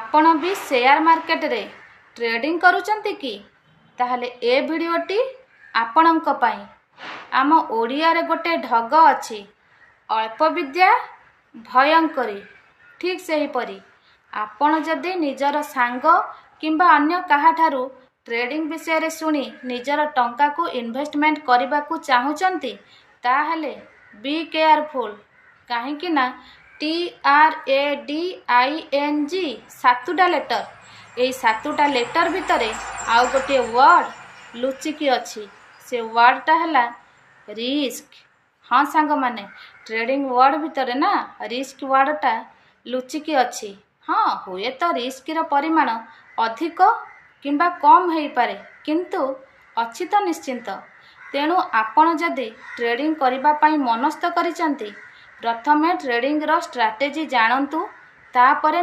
आपण भी share market रे ट्रेडिंग करूचंती कि ताहले ए भिडियोटी आपणंक पाई। आम ओडिया रे गोटे ढग अछि अल्प विद्या भयंकरी। ठीक से ही परी आपण जदि निजर सांग किंबा अन्य काहाठारू ट्रेडिंग विषय रे सुनी निजर टंका को इन्वेस्टमेंट करबा को चाहुचंती ताहले बी केयरफुल। काहे कि ना TRADING सातुटा लेटर, यही सातुटा लेटर भितरे आउ गोटे वर्ड लुचिकी अच्छी। से वर्डटा है रिस्क। हाँ सांग माने ट्रेडिंग वर्ड भितरे ना रिस्क वर्डटा लुचिकी अच्छी। हाँ हुए तो रिस्क रो परिमाण अधिक किंबा कम हो पारे किंतु अच्छी तो निश्चिंत। तेणु आपण जदि ट्रेडिंग करिबा पाई मनस्थ करिसंती प्रथमे ट्रेडिंग रो स्ट्राटेजी जानंतु तापरे